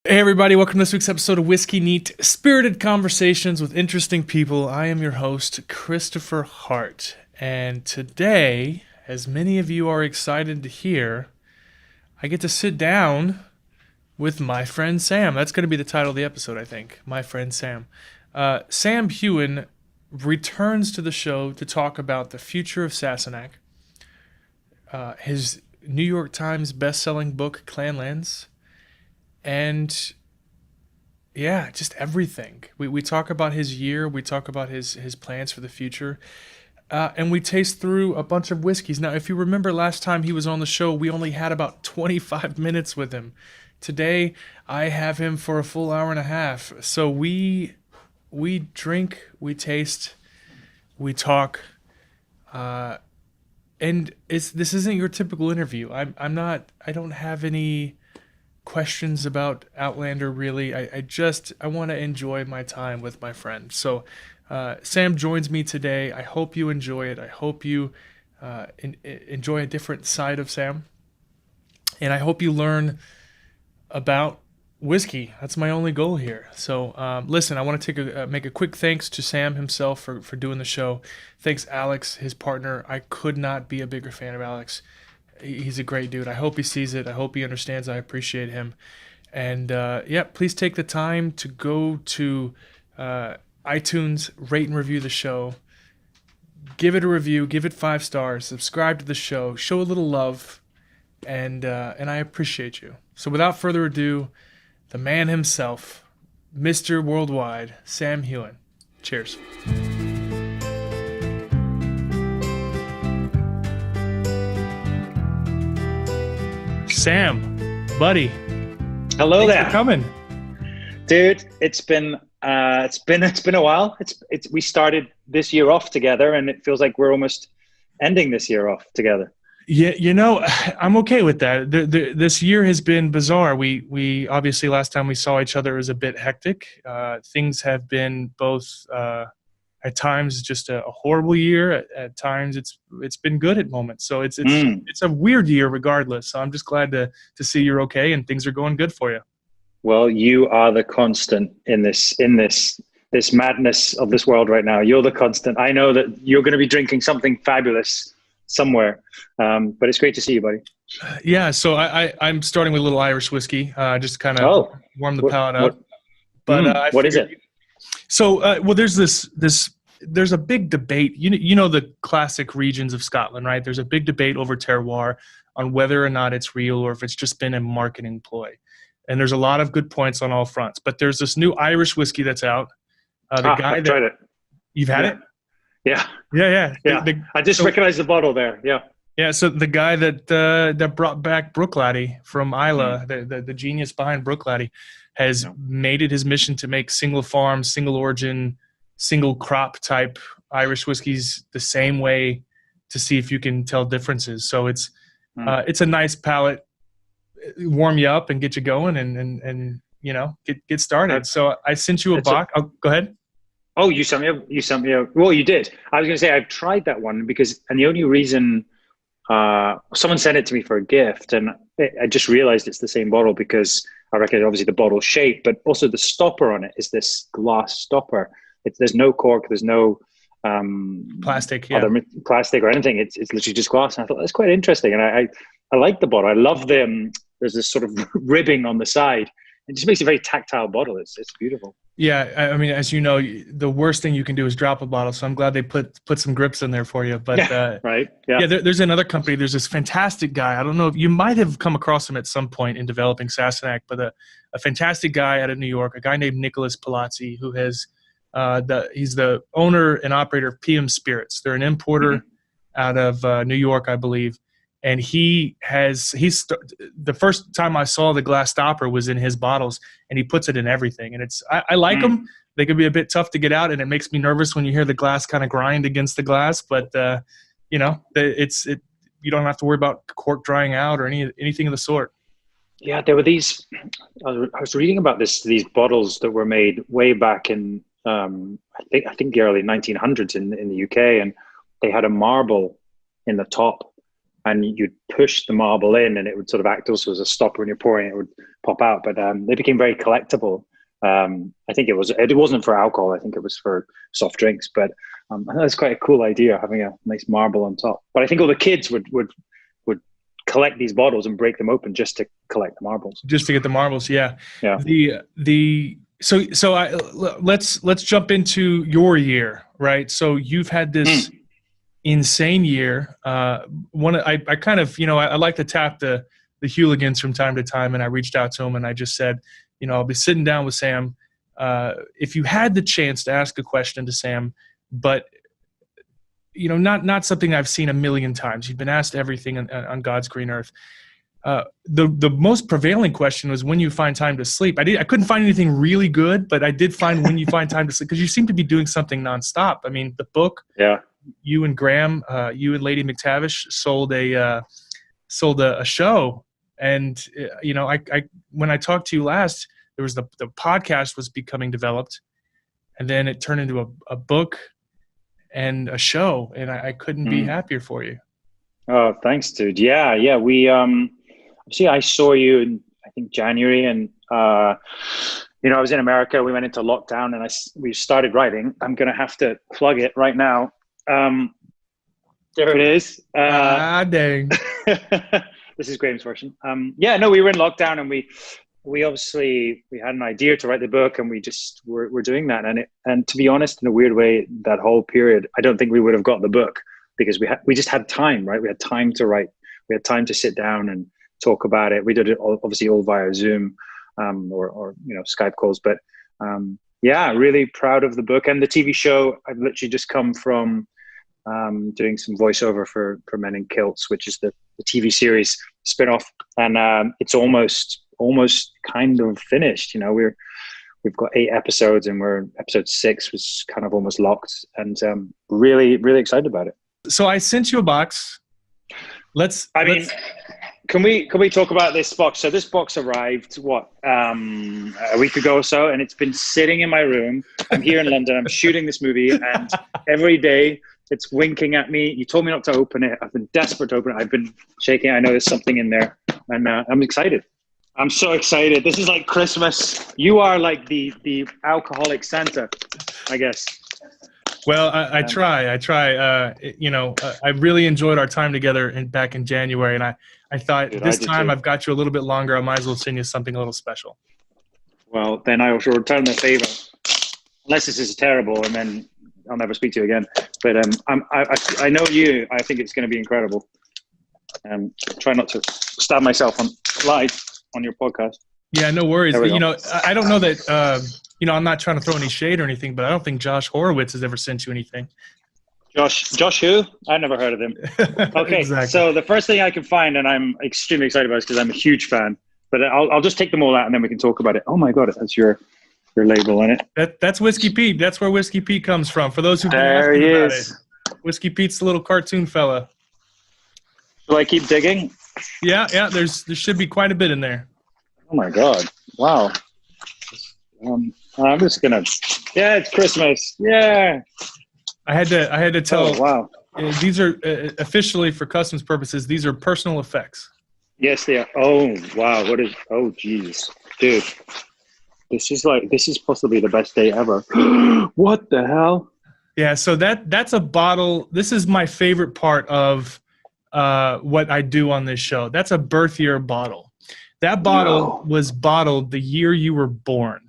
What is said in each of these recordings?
Hey everybody, welcome to this week's episode of Whiskey Nea, spirited conversations with interesting people. I am your host, Kristopher Hart, and today, as many of you are excited to hear, I get to sit down with my friend Sam. That's going to be the title of the episode, I think. My friend Sam. Sam Heughan returns to the show to talk about the future of Sassenach, his New York Times best-selling book, Clanlands, and yeah, just everything. We talk about his year, we talk about his plans for the future, and we taste through a bunch of whiskeys. Now, if you remember last time he was on the show, we only had about 25 minutes with him. Today, I have him for a full hour and a half. So we drink, we taste, we talk, and this isn't your typical interview. I don't have any questions about Outlander really. I want to enjoy my time with my friend. So Sam joins me today. I hope you enjoy it. I hope you enjoy a different side of Sam, and I hope you learn about whiskey. That's my only goal here. So listen, I want to make a quick thanks to Sam himself for doing the show. Thanks Alex, his partner. I could not be a bigger fan of Alex. He's a great dude. I hope he sees it. I hope he understands. I appreciate him. And please take the time to go to iTunes, rate and review the show. Give it a review. Give it 5 stars. Subscribe to the show. Show a little love. And I appreciate you. So without further ado, the man himself, Mr. Worldwide, Sam Heughan. Cheers. Sam, buddy. Hello Thanks there. for coming, dude. It's been a while. We started this year off together, and it feels like we're almost ending this year off together. Yeah, I'm okay with that. This year has been bizarre. We obviously last time we saw each other was a bit hectic. Things have been both at times just a horrible year. At times it's been good at moments. So it's a weird year regardless. So I'm just glad to see you're okay and things are going good for you. Well, you are the constant in this madness of this world right now. You're the constant. I know that you're going to be drinking something fabulous somewhere, but it's great to see you, buddy. Yeah. So I'm starting with a little Irish whiskey, just to kind of warm the palate up. But what is it? So, there's a big debate. You know the classic regions of Scotland, right? There's a big debate over terroir on whether or not it's real or if it's just been a marketing ploy. And there's a lot of good points on all fronts. But there's this new Irish whiskey that's out. I've tried it. You've had it? Yeah. Yeah. I just recognized the bottle there. Yeah. Yeah. So the guy that brought back Bruichladdich from Islay, the genius behind Bruichladdich, has made it his mission to make single farm, single origin, single crop type Irish whiskeys the same way to see if you can tell differences. So it's a nice palate, warm you up and get you going and get started. So I sent you a box. Go ahead. Oh, you sent me a, well, you did. I was going to say I've tried that one and the only reason someone sent it to me for a gift, and I just realized it's the same bottle because I recognize obviously the bottle shape, but also the stopper on it is this glass stopper. There's no cork, there's no plastic, other plastic or anything. It's literally just glass. And I thought that's quite interesting, and I like the bottle. I love there's this sort of ribbing on the side. It just makes a very tactile bottle. It's beautiful. Yeah, I mean, as you know, the worst thing you can do is drop a bottle. So I'm glad they put some grips in there for you. But right, yeah. There's another company. There's this fantastic guy. I don't know if you might have come across him at some point in developing Sassenach, but a fantastic guy out of New York, a guy named Nicholas Palazzi, who has he's the owner and operator of PM Spirits. They're an importer out of New York, I believe. And the first time I saw the glass stopper was in his bottles, and he puts it in everything. And I like them. They can be a bit tough to get out, and it makes me nervous when you hear the glass kind of grind against the glass. But you don't have to worry about cork drying out or anything of the sort. Yeah, there were these. I was reading about these bottles that were made way back in I think the early 1900s in the UK, and they had a marble in the top. and you'd push the marble in, and it would sort of act also as a stopper when you're pouring it, would pop out. But they became very collectible. I think it wasn't for alcohol. I think it was for soft drinks. But I thought it was quite a cool idea, having a nice marble on top. But I think all the kids would collect these bottles and break them open just to collect the marbles. Just to get the marbles, yeah. Yeah. Let's jump into your year, right? So you've had this insane year. I kind of, I like to tap the hooligans from time to time, and I reached out to him and I just said, I'll be sitting down with Sam. If you had the chance to ask a question to Sam, but not something I've seen a million times. You've been asked everything on God's green earth. The most prevailing question was when you find time to sleep. I couldn't find anything really good, but I did find when you find time to sleep, because you seem to be doing something nonstop. I mean, the book, you and Graham, you and Lady McTavish sold a show. And, when I talked to you last, there was the podcast was becoming developed, and then it turned into a book and a show, and I couldn't be happier for you. Oh, thanks, dude. Yeah. We, I saw you in, I think, January, and, I was in America. We went into lockdown, and we started writing. I'm going to have to plug it right now. There it is. Dang. This is Graham's version. We were in lockdown, and we obviously had an idea to write the book, and we just were doing that. And to be honest, in a weird way, that whole period, I don't think we would have got the book, because we just had time, right? We had time to write. We had time to sit down and talk about it. We did it obviously all via Zoom, or Skype calls. But really proud of the book and the TV show. I've literally just come from doing some voiceover for Men in Kilts, which is the TV series spinoff, and it's almost kind of finished. We've got 8 episodes, and episode 6 was kind of almost locked, and really, really excited about it. So I sent you a box. Can we talk about this box? So this box arrived a week ago or so, and it's been sitting in my room. I'm here in London. I'm shooting this movie, and every day it's winking at me. You told me not to open it. I've been desperate to open it. I've been shaking. I know there's something in there, and I'm excited. I'm so excited. This is like Christmas. You are like the alcoholic Santa, I guess. Well, I try. I really enjoyed our time together back in January, and I thought this time I've got you a little bit longer. I might as well send you something a little special. Well, then I will return the favor, unless this is terrible, and then I'll never speak to you again. But I know you. I think it's going to be incredible. Try not to stab myself live on your podcast. Yeah, no worries. I don't know that. I'm not trying to throw any shade or anything, but I don't think Josh Horowitz has ever sent you anything. Josh who? I've never heard of him. Okay, exactly. So the first thing I can find, and I'm extremely excited about, is because I'm a huge fan. But I'll just take them all out, and then we can talk about it. Oh my God, that's your label in it. That's Whiskey Pete. That's where Whiskey Pete comes from. For those who've been asking about it, Whiskey Pete's the little cartoon fella. Do I keep digging? Yeah. There should be quite a bit in there. Oh my God! Wow. I'm just gonna. Yeah, it's Christmas. Yeah. I had to tell. Oh, wow. These are officially, for customs purposes, these are personal effects. Yes, they are. Oh wow! Oh geez, dude. This is possibly the best day ever. What the hell? Yeah. So that's a bottle. This is my favorite part of what I do on this show. That's a birth year bottle. That bottle was bottled the year you were born.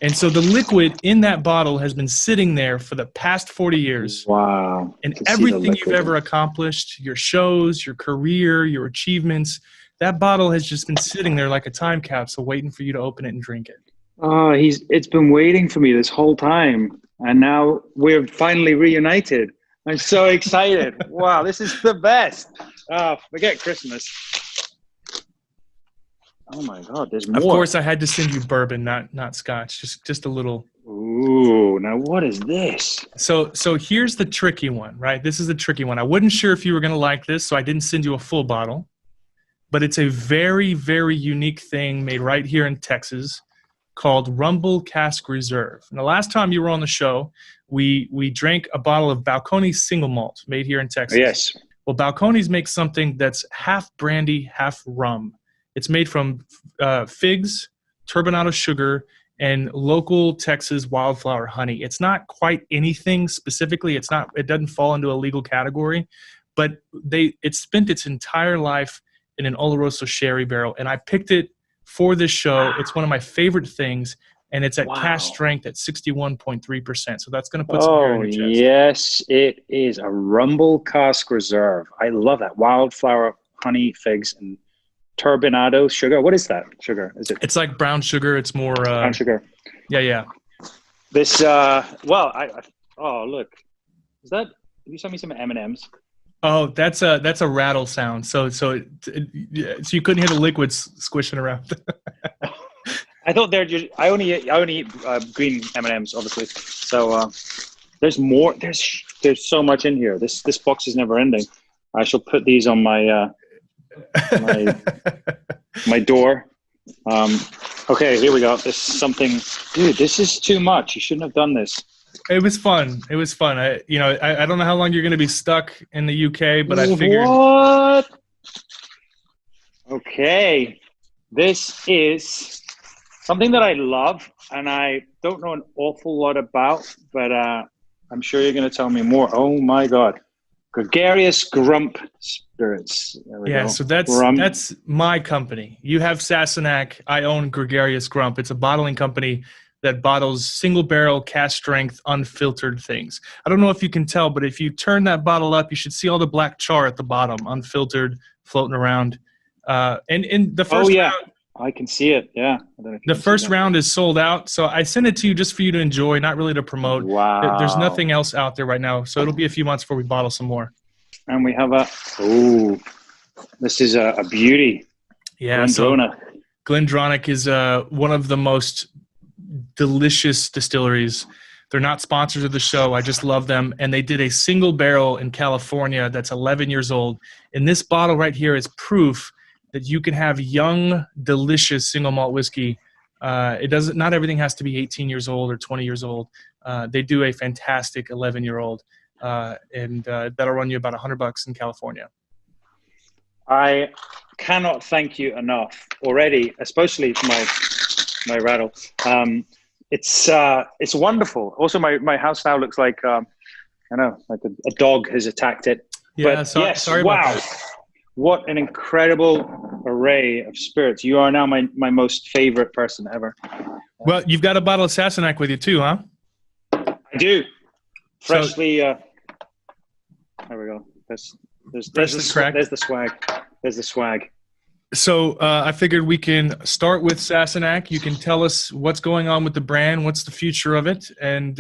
And so the liquid in that bottle has been sitting there for the past 40 years. Wow. And everything you've ever accomplished, your shows, your career, your achievements, that bottle has just been sitting there like a time capsule waiting for you to open it and drink it. Oh, it's been waiting for me this whole time. And now we're finally reunited. I'm so excited. Wow, this is the best. Oh, forget Christmas. Oh my God, there's more. Of course, I had to send you bourbon, not scotch. Just a little. Ooh, now what is this? So here's the tricky one, right? This is the tricky one. I wasn't sure if you were going to like this, so I didn't send you a full bottle. But it's a very, very unique thing made right here in Texas called Rumble Cask Reserve. And the last time you were on the show, we drank a bottle of Balcones single malt made here in Texas. Yes. Well, Balcones makes something that's half brandy, half rum. It's made from figs, turbinado sugar, and local Texas wildflower honey. It's not quite anything specifically. It doesn't fall into a legal category, but it spent its entire life in an Oloroso sherry barrel, and I picked it for this show. It's one of my favorite things, and it's at cask strength at 61.3%. So that's going to put some hair in your chest. Yes, it is a Rumble Cask Reserve. I love that. Wildflower, honey, figs, and turbinado sugar. What is that sugar? Is it? It's like brown sugar. It's more brown sugar. Yeah. This oh, look. Is that? Did you send me some M&Ms? Oh, that's a rattle sound. So you couldn't hear the liquids squishing around. I thought I only eat green M&Ms, obviously. So there's more. There's so much in here. This box is never ending. I shall put these on my my door. Okay, here we go. This is something, dude. This is too much. You shouldn't have done this. It was fun. I don't know how long you're going to be stuck in the UK, but I figured. What? Okay, this is something that I love, and I don't know an awful lot about, but I'm sure you're going to tell me more. Oh my God. Gregarious Grump Spirits. There we go. So that's my company. You have Sassenach. I own Gregarious Grump. It's a bottling company that bottles single barrel, cask strength, unfiltered things. I don't know if you can tell, but if you turn that bottle up, you should see all the black char at the bottom, unfiltered, floating around. And in the first round, I can see it. Yeah. The first round is sold out. So I sent it to you just for you to enjoy, not really to promote. Wow. There's nothing else out there right now. So it'll be a few months before we bottle some more. And we have this is a beauty. Yeah. Glendronach. So Glendronach is one of the most delicious distilleries. They're not sponsors of the show. I just love them. And they did a single barrel in California that's 11 years old. And this bottle right here is proof that you can have young, delicious single malt whiskey. Not everything has to be 18 years old or 20 years old. They do a fantastic 11-year-old, and that'll run you about $100 in California. I cannot thank you enough already, especially for my rattle. It's wonderful. Also, my house now looks like a dog has attacked it. Yeah, but sorry about that. What an incredible array of spirits. You are now my most favorite person ever. Well, you've got a bottle of Sassenach with you too, huh? I do. Freshly. There we go. There's the swag. There's the swag. So I figured we can start with Sassenach. You can tell us what's going on with the brand, what's the future of it, and